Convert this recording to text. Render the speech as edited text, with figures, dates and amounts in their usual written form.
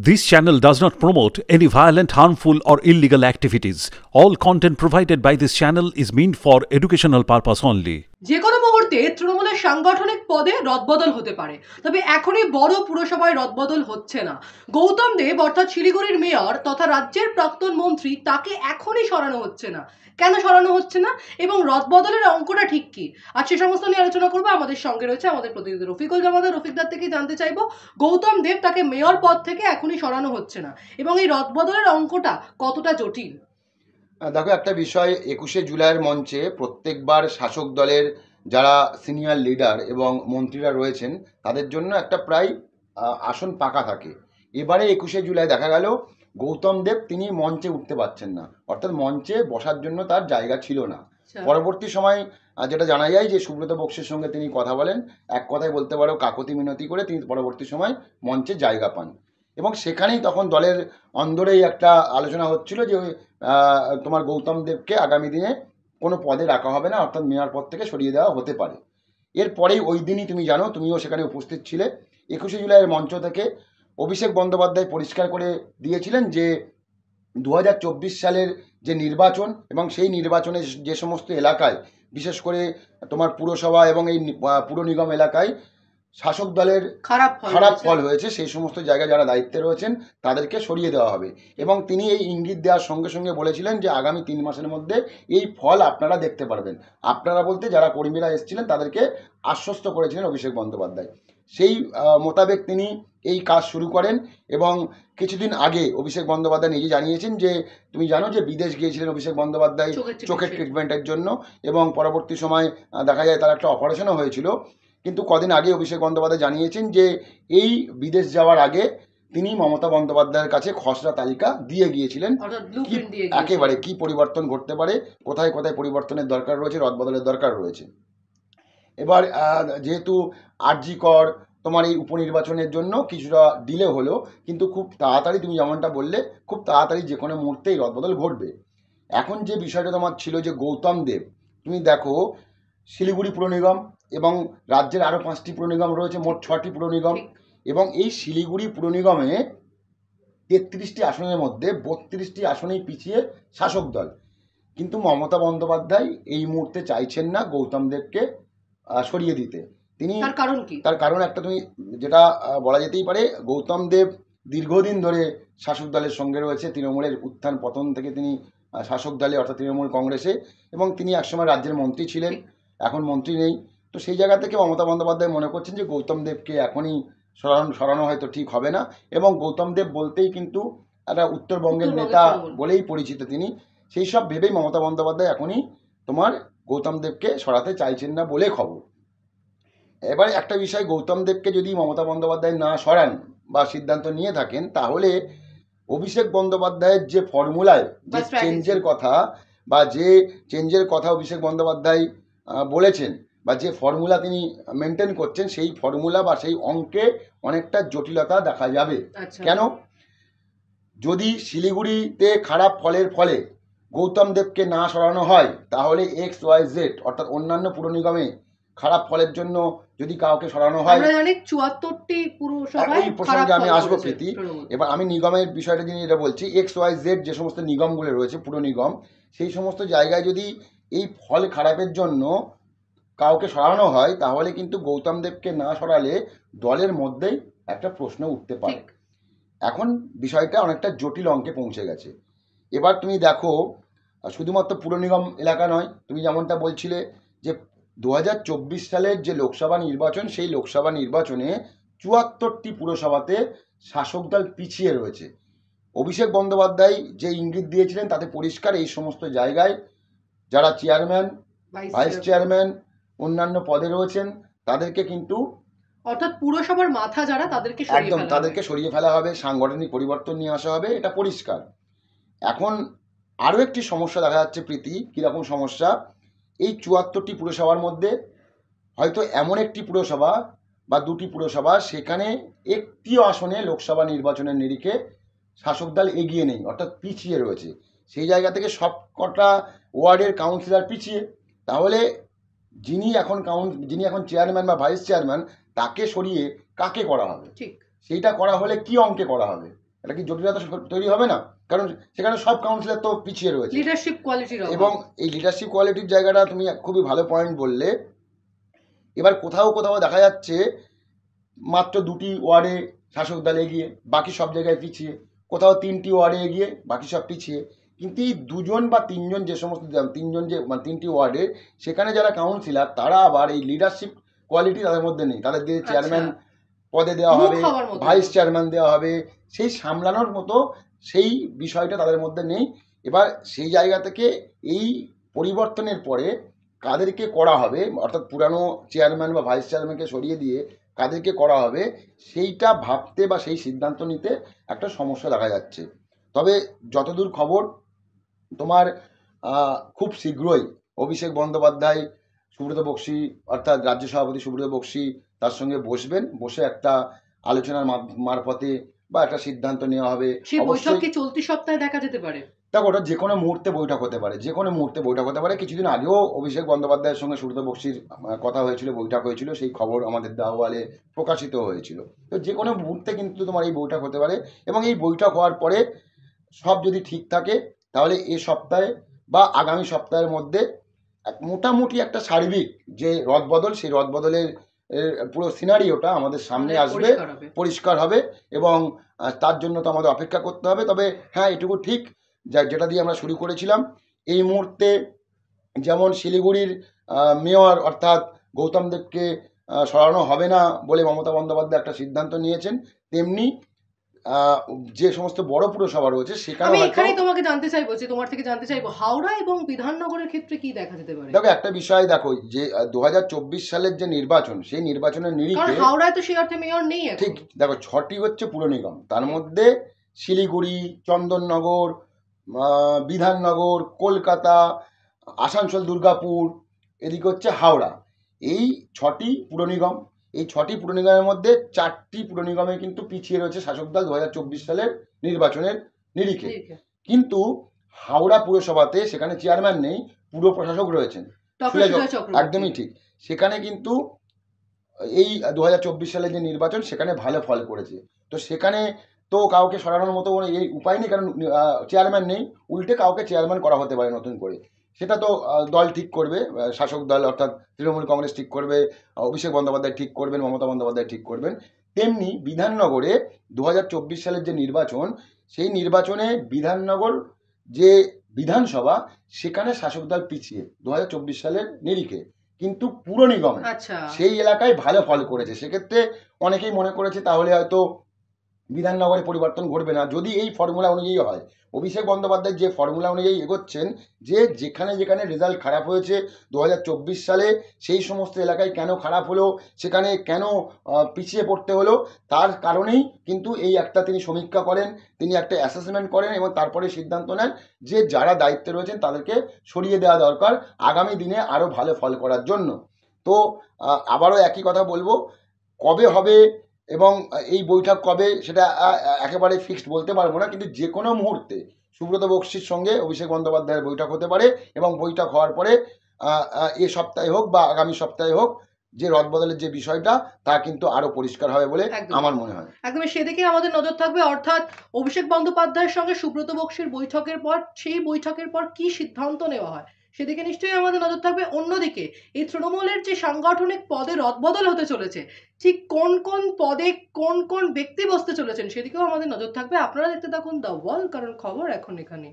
This channel does not promote any violent, harmful, or illegal activities. All content provided by this channel is meant for educational purpose only. যে কোনো মুহূর্তে তৃণমূলের সাংগঠনিক পদে রদবদল হতে পারে, তবে এখনই বড় পুরসভায় রদবদল হচ্ছে না। গৌতম দেব অর্থাৎ শিলিগুড়ির মেয়র তথা রাজ্যের প্রাক্তন মন্ত্রী, তাকে এখনই সরানো হচ্ছে না। কেন সরানো হচ্ছে না এবং রদবদলের অঙ্কটা ঠিক কি, আর সে সমস্ত নিয়ে আলোচনা করবো। আমাদের সঙ্গে রয়েছে আমাদের প্রতিনিধি রফিকুল জামাদার। রফিকদার থেকে জানতে চাইবো, গৌতম দেব তাকে মেয়র পদ থেকে এখনই সরানো হচ্ছে না এবং এই রদবদলের অঙ্কটা কতটা জটিল। দেখো, একটা বিষয় 21শে জুলাইয়ের মঞ্চে প্রত্যেকবার শাসক দলের যারা সিনিয়র লিডার এবং মন্ত্রীরা রয়েছেন তাদের জন্য একটা প্রায় আসন পাকা থাকে। এবারে 21শে জুলাই দেখা গেল গৌতম দেব তিনি মঞ্চে উঠতে পারছেন না, অর্থাৎ মঞ্চে বসার জন্য তার জায়গা ছিল না। পরবর্তী সময় যেটা জানা যায় যে সুব্রত বক্সির সঙ্গে তিনি কথা বলেন, এক কথায় বলতে পারো কাকতি মিনতি করে তিনি পরবর্তী সময় মঞ্চে জায়গা পান এবং সেখানেই তখন দলের অন্দরেই একটা আলোচনা হচ্ছিল যে তোমার গৌতম দেবকে আগামী দিনে কোনো পদে রাখা হবে না, অর্থাৎ মেয়র পদ থেকে সরিয়ে দেওয়া হতে পারে। এরপরেই ওই দিনই তুমি জানো, তুমিও সেখানে উপস্থিত ছিলে, 21শে জুলাইয়ের মঞ্চ থেকে অভিষেক বন্দ্যোপাধ্যায় পরিষ্কার করে দিয়েছিলেন যে 2024 সালের যে নির্বাচন এবং সেই নির্বাচনে যে সমস্ত এলাকায়, বিশেষ করে তোমার পুরসভা এবং এই পুর নিগম এলাকায় শাসক দলের খারাপ ফল হয়েছে, সেই সমস্ত জায়গায় যারা দায়িত্বে রয়েছেন তাদেরকে সরিয়ে দেওয়া হবে। এবং তিনি এই ইঙ্গিত দেওয়ার সঙ্গে সঙ্গে বলেছিলেন যে আগামী 3 মাসের মধ্যে এই ফল আপনারা দেখতে পারবেন। আপনারা বলতে যারা কর্মীরা এসেছিলেন তাদেরকে আশ্বস্ত করেছিলেন অভিষেক বন্দ্যোপাধ্যায়। সেই মোতাবেক তিনি এই কাজ শুরু করেন এবং কিছুদিন আগে অভিষেক বন্দ্যোপাধ্যায় নিজে জানিয়েছেন যে তুমি জানো যে বিদেশ গিয়েছিলেন অভিষেক বন্দ্যোপাধ্যায় চোখের ট্রিটমেন্টের জন্য এবং পরবর্তী সময় দেখা যায় তার একটা অপারেশনও হয়েছিল। কিন্তু কদিন আগে অভিষেক বন্দ্যোপাধ্যায় জানিয়েছেন যে এই বিদেশ যাওয়ার আগে তিনি মমতা বন্দ্যোপাধ্যায়ের কাছে খসড়া তালিকা দিয়ে গিয়েছিলেন, একেবারে কি পরিবর্তন ঘটতে পারে, কোথায় কোথায় পরিবর্তনের দরকার রয়েছে, রদবদলের দরকার রয়েছে। এবার যেহেতু আরজি কর তোমার এই উপনির্বাচনের জন্য কিছুটা ডিলে হলো, কিন্তু খুব তাড়াতাড়ি তুমি যেমনটা বললে খুব তাড়াতাড়ি যে কোনো মুহূর্তেই রদবদল ঘটবে। এখন যে বিষয়টা তোমার ছিল যে গৌতম দেব, তুমি দেখো শিলিগুড়ি পুর নিগম এবং রাজ্যের আরও 5টি পুর নিগম রয়েছে, মোট 6টি পুর নিগম, এবং এই শিলিগুড়ি পুর নিগমে 33টি আসনের মধ্যে 32টি আসনেই পিছিয়ে শাসক দল। কিন্তু মমতা বন্দ্যোপাধ্যায় এই মুহূর্তে চাইছেন না গৌতম দেবকে সরিয়ে দিতে। তিনি তার কারণ একটা তুমি যেটা বলা যেতেই পারে, গৌতম দেব দীর্ঘদিন ধরে শাসক দলের সঙ্গে রয়েছে, তৃণমূলের উত্থান পতন থেকে তিনি শাসক দলে অর্থাৎ তৃণমূল কংগ্রেসে, এবং তিনি একসময় রাজ্যের মন্ত্রী ছিলেন, এখন মন্ত্রী নেই। তো সেই জায়গা থেকে মমতা বন্দ্যোপাধ্যায় মনে করছেন যে গৌতম দেবকে এখনই সরানো হয়তো ঠিক হবে না, এবং গৌতম দেব বলতেই কিন্তু একটা উত্তরবঙ্গের নেতা বলেই পরিচিত তিনি, সেই সব ভেবেই মমতা বন্দ্যোপাধ্যায় এখনই তোমার গৌতম দেবকে সরাতে চাইছেন না বলে খবর। এবার একটা বিষয়, গৌতম দেবকে যদি মমতা বন্দ্যোপাধ্যায় না সরান বা সিদ্ধান্ত নিয়ে থাকেন, তাহলে অভিষেক বন্দ্যোপাধ্যায়ের যে ফর্মুলায় যে চেঞ্জের কথা বা যে চেঞ্জের কথা অভিষেক বন্দ্যোপাধ্যায় বলেছেন বা যে ফর্মুলা তিনি মেনটেন করছেন, সেই ফর্মুলা বা সেই অঙ্কে অনেকটা জটিলতা দেখা যাবে। কেন? যদি শিলিগুড়িতে খারাপ ফলের ফলে গৌতম দেবকে না সরানো হয়, তাহলে XYZ অর্থাৎ অন্যান্য পুর নিগমে খারাপ ফলের জন্য যদি কাউকে সরানো হয়, এই প্রসঙ্গে আমি আসবো প্রীতি। এবার আমি নিগমের বিষয়টা যিনি এটা বলছি, XYZ যে সমস্ত নিগমগুলো রয়েছে পুর নিগম, সেই সমস্ত জায়গায় যদি এই ফল খারাপের জন্য কাউকে সরানো হয়, তাহলে কিন্তু গৌতম দেবকে না সরালে দলের মধ্যেই একটা প্রশ্ন উঠতে পারে। এখন বিষয়টা অনেকটা জটিল অঙ্কে পৌঁছে গেছে। এবার তুমি দেখো, শুধুমাত্র পুর নিগম এলাকা নয়, তুমি যেমনটা বলছিলে যে 2024 সালের যে লোকসভা নির্বাচন, সেই লোকসভা নির্বাচনে 74টি পুরসভাতে শাসক দল পিছিয়ে রয়েছে। অভিষেক বন্দ্যোপাধ্যায় যে ইঙ্গিত দিয়েছিলেন তাতে পরিষ্কার এই সমস্ত জায়গায় যারা চেয়ারম্যান, ভাইস চেয়ারম্যান, অন্যান্য পদে রয়েছেন তাদেরকে কিন্তু অর্থাৎ পুরসভার মাথা যারা তাদেরকে সরিয়ে ফেলা হবে, সাংগঠনিক পরিবর্তন নিয়ে আসা হবে, এটা পরিষ্কার। এখন আরও একটি সমস্যা দেখা যাচ্ছে প্রীতি। কীরকম সমস্যা? এই 74টি পুরসভার মধ্যে হয়তো এমন একটি পুরসভা বা 2টি পুরসভা, সেখানে একটিও আসনে লোকসভা নির্বাচনের নিরিখে শাসক দল এগিয়ে নেই, অর্থাৎ পিছিয়ে রয়েছে। সেই জায়গা থেকে সব কটা ওয়ার্ডের কাউন্সিলর পিছিয়ে, তাহলে যিনি এখন চেয়ারম্যান বা ভাইস চেয়ারম্যান, তাকে সরিয়ে কাকে করা হবে? সেইটা করা হলে কি অঙ্কে করা হবে? এটা কি জটিলতা তৈরি হবে না? কারণ সেখানে সব কাউন্সিলর তো পিছিয়ে রয়েছে লিডারশিপ কোয়ালিটির এবং এই লিডারশিপ কোয়ালিটির জায়গাটা তুমি খুবই ভালো পয়েন্ট বললে। এবার কোথাও কোথাও দেখা যাচ্ছে মাত্র 2টি ওয়ার্ডে শাসক দল এগিয়ে, বাকি সব জায়গায় পিছিয়ে, কোথাও 3টি ওয়ার্ডে এগিয়ে, বাকি সব পিছিয়ে। কিন্তু এই 2জন বা 3জন যে সমস্ত 3জন যে মানে 3টি ওয়ার্ডে সেখানে যারা কাউন্সিলর তারা আবার এই লিডারশিপ কোয়ালিটি তাদের মধ্যে নেই। তাদের দিয়ে চেয়ারম্যান পদে দেওয়া হবে, ভাইস চেয়ারম্যান দেওয়া হবে, সেই সামলানোর মতো সেই বিষয়টা তাদের মধ্যে নেই। এবার সেই জায়গা থেকে এই পরিবর্তনের পরে কাদেরকে করা হবে, অর্থাৎ পুরানো চেয়ারম্যান বা ভাইস চেয়ারম্যানকে সরিয়ে দিয়ে কাদেরকে করা হবে সেইটা ভাবতে বা সেই সিদ্ধান্ত নিতে একটা সমস্যা দেখা যাচ্ছে। তবে যতদূর খবর তোমার খুব শীঘ্রই অভিষেক বন্দ্যোপাধ্যায়, সুব্রত বক্সী অর্থাৎ রাজ্য সভাপতি সুব্রত বক্সী তার সঙ্গে বসবেন, বসে একটা আলোচনার মারফতে বা একটা সিদ্ধান্ত নেওয়া হবে। সেই বৈঠক কি চলতি সপ্তাহে দেখা যেতে পারে? দেখো, ওটা যে কোনো মুহূর্তে বৈঠক হতে পারে, যে কোনো মুহূর্তে বৈঠক হতে পারে। কিছুদিন আগেও অভিষেক বন্দ্যোপাধ্যায়ের সঙ্গে সুব্রত বক্সীর কথা হয়েছিল, বৈঠক হয়েছিল, সেই খবর আমাদের দাওয়ালে প্রকাশিত হয়েছিল। তো যে কোনো মুহূর্তে কিন্তু তোমার এই বৈঠক হতে পারে এবং এই বৈঠক হওয়ার পরে সব যদি ঠিক থাকে তাহলে এ সপ্তাহে বা আগামী সপ্তাহের মধ্যে মোটামুটি একটা সার্বিক যে রদবদল, সেই রদবদলের পুরো সিনারিওটা আমাদের সামনে আসবে, পরিষ্কার হবে এবং তার জন্য তো আমাদের অপেক্ষা করতে হবে। তবে হ্যাঁ, এটুকু ঠিক যেটা দিয়ে আমরা শুরু করেছিলাম, এই মুহূর্তে যেমন শিলিগুড়ির মেয়র অর্থাৎ গৌতম দেবকে সরানো হবে না বলে মমতা বন্দ্যোপাধ্যায় একটা সিদ্ধান্ত নিয়েছেন, তেমনি যে সমস্ত বড় পুরসভা রয়েছে সেখানে আমি এখানেই তোমাকে জানতে চাইবো, যে তোমার থেকে জানতে চাইবো হাওড়া এবং বিধাননগরের ক্ষেত্রে কি দেখা যেতে পারে। দেখো, একটা বিষয় দেখো, যে 2024 সালের যে নির্বাচন, সেই নির্বাচনের নিরিখে হাওড়ায় তো সেই অর্থে মেয়র নেই এখন। ঠিক, দেখো 6টি হচ্ছে পুর নিগম, তার মধ্যে শিলিগুড়ি, চন্দননগর, বিধাননগর, কলকাতা, আসানসোল, দুর্গাপুর, এদিকে হচ্ছে হাওড়া। এই 6টি পুর নিগম, এই 6টি পুর নিগমের মধ্যে 4টি পুর নিগমে কিন্তু পিছিয়ে রয়েছে শাসক দল 2024 সালের নির্বাচনের নিরিখে। কিন্তু হাওড়া পুরসভাতে সেখানে চেয়ারম্যান নেই, পুর প্রশাসক রয়েছেন, একদমই ঠিক। সেখানে কিন্তু এই 2024 সালের যে নির্বাচন সেখানে ভালো ফল করেছে। তো সেখানে তো কাউকে সরানোর মতো এই উপায় নেই, কারণ চেয়ারম্যান নেই। উল্টে কাউকে চেয়ারম্যান করা হতে পারে নতুন করে, সেটা তো দল ঠিক করবে, শাসক দল অর্থাৎ তৃণমূল কংগ্রেস ঠিক করবে, অভিষেক বন্দ্যোপাধ্যায় ঠিক করবেন, মমতা বন্দ্যোপাধ্যায় ঠিক করবেন। তেমনি বিধাননগরে 2024 সালের যে নির্বাচন, সেই নির্বাচনে বিধাননগর যে বিধানসভা সেখানে শাসক দল পিছিয়ে 2024 সালের নিরিখে, কিন্তু পুর নিগমে সেই এলাকায় ভালো ফল করেছে। সেক্ষেত্রে অনেকেই মনে করেছে তাহলে হয়তো বিধাননগরে পরিবর্তন ঘটবে না, যদি এই ফর্মুলা অনুযায়ী হয়। অভিষেক বন্দ্যোপাধ্যায় যে ফর্মুলা অনুযায়ী এগোচ্ছেন, যে যেখানে যেখানে রেজাল্ট খারাপ হয়েছে 2024 সালে, সেই সমস্ত এলাকায় কেন খারাপ হলো, সেখানে কেন পিছিয়ে পড়তে হলো, তার কারণেই কিন্তু এই একটা তিনি সমীক্ষা করেন, তিনি একটা অ্যাসেসমেন্ট করেন এবং তারপরে সিদ্ধান্ত নেন যে যারা দায়িত্বে রয়েছেন তাদেরকে সরিয়ে দেওয়া দরকার আগামী দিনে আরও ভালো ফল করার জন্য। তো আবারও একই কথা বলবো, কবে হবে এবং এই বৈঠক কবে সেটা একেবারে ফিক্সড বলতে পারবো না, কিন্তু যে কোনো মুহূর্তে সুব্রত বক্সীর সঙ্গে অভিষেক বন্দ্যোপাধ্যায়ের বৈঠক হতে পারে এবং বৈঠক হওয়ার পরে এ সপ্তাহে হোক বা আগামী সপ্তাহে হোক, যে রদবদলের যে বিষয়টা তা কিন্তু আরো পরিষ্কার হবে বলে আমার মনে হয়। একদমই সেদিকে আমাদের নজর থাকবে, অর্থাৎ অভিষেক বন্দ্যোপাধ্যায়ের সঙ্গে সুব্রত বক্সীর বৈঠকের পর, সেই বৈঠকের পর কি সিদ্ধান্ত নেওয়া হয় সেদিকে নিশ্চয়ই আমাদের নজর থাকবে। অন্যদিকে এই তৃণমূলের যে সাংগঠনিক পদে রদবদল হতে চলেছে, ঠিক কোন কোন পদে কোন কোন ব্যক্তি বসতে চলেছেন সেদিকেও আমাদের নজর থাকবে। আপনারা দেখতে থাকুন দ্য ওয়াল, কারণ খবর এখন এখানে।